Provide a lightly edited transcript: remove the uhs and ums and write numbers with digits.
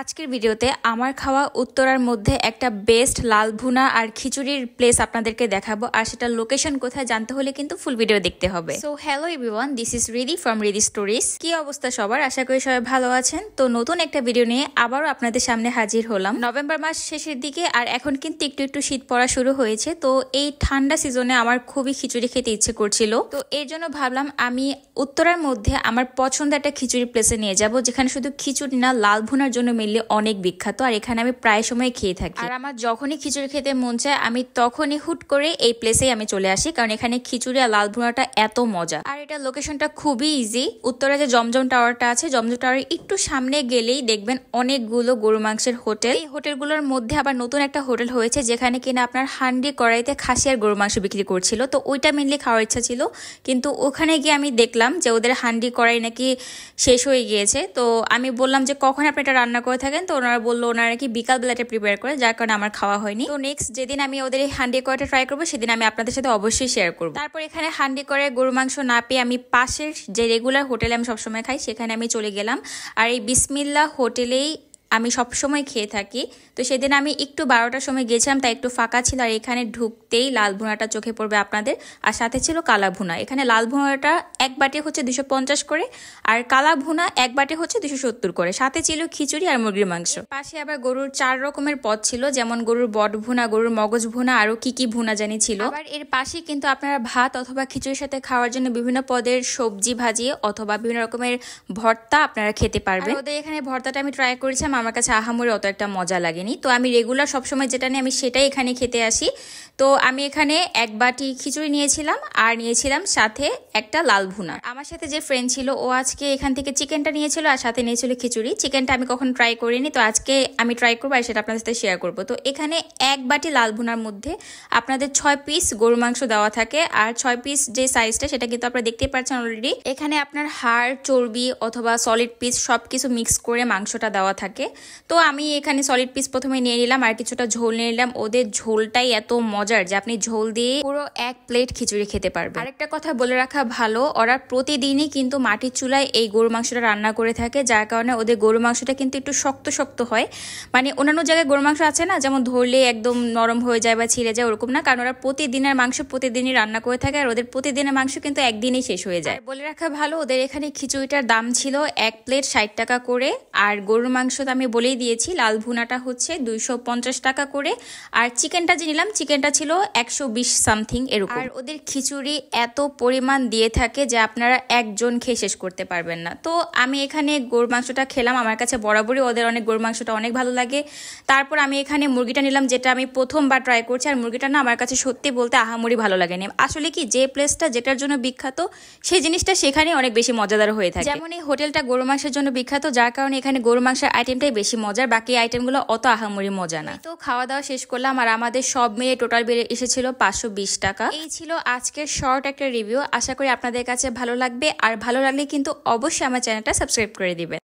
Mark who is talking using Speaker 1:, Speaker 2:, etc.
Speaker 1: আজকের ভিডিওতে আমার খাওয়া উত্তরার মধ্যে একটা বেস্ট লাল ভুনা আর খিচুড়ির প্লেস আপনাদেরকে দেখাবো, আর সেটা লোকেশন কোথায় জানতে হলে কিন্তু ফুল ভিডিও দেখতে হবে। So hello everyone, this is Riddhi from Riddhi stories. কি অবস্থা সবার? আশা করি সবাই ভালো আছেন। তো নতুন একটা ভিডিও নিয়ে আবারও আপনাদের সামনে হাজির হলাম। নভেম্বর মাস শেষের দিকে, আর এখন কিন্তু একটু একটু শীত পড়া শুরু হয়েছে। তো এই ঠান্ডা সিজনে আমার খুবই খিচুড়ি খেতে ইচ্ছে করছিল, তো এর জন্য ভাবলাম আমি উত্তরার মধ্যে আমার পছন্দের একটা খিচুড়ি প্লেসে নিয়ে যাব, যেখানে শুধু খিচুড়ি না, লাল ভুনার জন্য মিললে অনেক বিখ্যাত। আর এখানে আমি প্রায় সময় খেয়ে থাকি, আর আমার যখনই খিচুড়ি খেতে মন চায় আমি তখনই হুট করে এই প্লেসেই আমি চলে আসি, কারণ এখানে খিচুড়ি আর লাল ভুনাটা এত মজা। আর এটা লোকেশনটা খুবই ইজি। উত্তরে যে জমজম টাওয়ারটা আছে, জমজম টাওয়ারের একটু সামনে গেলেই দেখবেন অনেকগুলো গরু মাংসের হোটেল। এই হোটেলগুলোর মধ্যে আবার নতুন একটা হোটেল হয়েছে, যেখানে কিনা আপনার হান্ডি কড়াইতে খাসি আর গরু মাংস বিক্রি করছিল। তো ওইটা মেনলি খাওয়ার ইচ্ছা ছিল, কিন্তু ওখানে গিয়ে আমি দেখলাম যে ওদের হান্ডি কড়াই নাকি শেষ হয়ে গিয়েছে। তো আমি বললাম যে কখন আপনি এটা রান্না করে থাকেন, তো ওনারা বললো ওনারা কি বিকালবেলা এটা প্রিপেয়ার করে, যার কারণে আমার খাওয়া হয়নি। তো নেক্সট যেদিন আমি ওদের এই হান্ডি কড়াইটা ট্রাই করবো, সেদিন আমি আপনাদের সাথে অবশ্যই শেয়ার করবো। তারপর এখানে হান্ডি কড়াই গরু মাংস না পেয়ে আমি পাশের যে রেগুলার হোটেলে আমি সবসময় খাই সেখানে আমি চলে গেলাম। আর এই বিসমিল্লাহ হোটেলেই আমি সবসময় খেয়ে থাকি। তো সেদিন আমি একটু 12টার সময় গেছিলাম, তাই একটু ফাঁকা ছিল। আর এখানে ঢুকতেই লাল ভুনাটা চোখে পড়বে আপনাদের, আর সাথে ছিল কালা ভুনা। এখানে লাল ভুনাটা এক বাটি হচ্ছে 250 করে, আর কালা ভুনা এক বাটি হচ্ছে 270 করে। সাথে ছিল খিচুড়ি আর মুরগির মাংস। পাশে আবার গরুর 4 রকমের পদ ছিল, যেমন গরুর বট ভুনা, গরুর মগজ ভুনা, আরো কি কি ভুনা জানি ছিল। আবার এর পাশে কিন্তু আপনারা ভাত অথবা খিচুড়ির সাথে খাওয়ার জন্য বিভিন্ন পদের সবজি ভাজি অথবা বিভিন্ন রকমের ভর্তা আপনারা খেতে পারবেন। ওদের এখানে ভর্তাটা আমি ট্রাই করেছিলাম, আমার কাছে আহামরি অত একটা মজা লাগেনি। তো আমি রেগুলার সবসময় যেটা নিই আমি সেটাই এখানে খেতে আসি। তো আমি এখানে এক বাটি খিচুড়ি নিয়েছিলাম আর নিয়েছিলাম সাথে একটা লাল ভুনা। আমার সাথে যে ফ্রেন্ড ছিল ও আজকে এখান থেকে চিকেনটা নিয়েছিল আর সাথে নিয়েছিল খিচুড়ি। চিকেনটা আমি কখনো ট্রাই করিনি, তো আজকে আমি ট্রাই করবো আর সেটা আপনাদের সাথে শেয়ার করবো। তো এখানে এক বাটি লাল ভুনার মধ্যে আপনাদের 6 পিস গরু মাংস দেওয়া থাকে, আর 6 পিস যে সাইজটা সেটা কিন্তু আপনারা দেখতেই পাচ্ছেন অলরেডি। এখানে আপনার হাড়, চর্বি অথবা সলিড পিস সবকিছু মিক্স করে মাংসটা দেওয়া থাকে। তো আমি এখানে সলিড পিস প্রথমে নিয়ে নিলাম আর কিছুটা ঝোল নিয়ে নিলাম। ওদের ঝোলটাই এত মজার যে আপনি ঝোল দিয়ে পুরো এক প্লেট খিচুড়ি খেতে পারবেন। আরেকটা কথা বলে রাখা ভালো, ওরা প্রতিদিনই কিন্তু মাটির চুলায় এই গরু মাংসটা রান্না করে থাকে, যার কারণে ওদের গরু মাংসটা কিন্তু একটু শক্ত শক্ত হয়। মানে অন্যান্য জায়গায় গরু মাংস আছে না, যেমন ধরলে একদম নরম হয়ে যায় বা ছিঁড়ে যায়, ওরকম না, কারণ ওরা প্রতিদিনের মাংস প্রতিদিনই রান্না করে থাকে, আর ওদের প্রতিদিনের মাংস কিন্তু একদিনই শেষ হয়ে যায়। বলে রাখা ভালো, ওদের এখানে খিচুড়িটার দাম ছিল এক প্লেট 60 টাকা করে, আর গরুর মাংস তো আমি বলেই দিয়েছি লাল ভুনাটা হচ্ছে 250 টাকা করে, আর চিকেনটা যে নিলাম চিকেনটা ছিল 120 সামথিং এরকম। আর ওদের খিচুড়ি এত পরিমাণ দিয়ে থাকে যে আপনারা একজন খেয়ে শেষ করতে পারবেন না। তো আমি এখানে গরুর মাংসটা খেলাম, আমার কাছে বরাবরই ওদের অনেক গরুর মাংসটা অনেক ভালো লাগে। তারপর আমি এখানে মুরগিটা নিলাম, যেটা আমি প্রথমবার ট্রাই করছি, আর মুরগিটা না আমার কাছে সত্যি বলতে আহামরি ভালো লাগেনি। আসলে কি, যে প্লেসটা যেটার জন্য বিখ্যাত সেই জিনিসটা সেখানে অনেক বেশি মজাদার হয়ে থাকে। যেমন এই হোটেলটা গরু মাংসের জন্য বিখ্যাত, যার কারণে এখানে গরু মাংসের আইটেমটাই বেশি মজার, বাকি আইটেমগুলো অত আহামরি মজা না। তো খাওয়া দাওয়া শেষ করলাম, আর আমাদের সব মিলে টোটাল বিল এসেছিল 520 টাকা। এই ছিল আজকের শর্ট একটা রিভিউ। আশা করি আপনাদের কাছে ভালো লাগবে, আর ভালো লাগলে কিন্তু অবশ্যই আমার চ্যানেলটা সাবস্ক্রাইব করে দিবেন।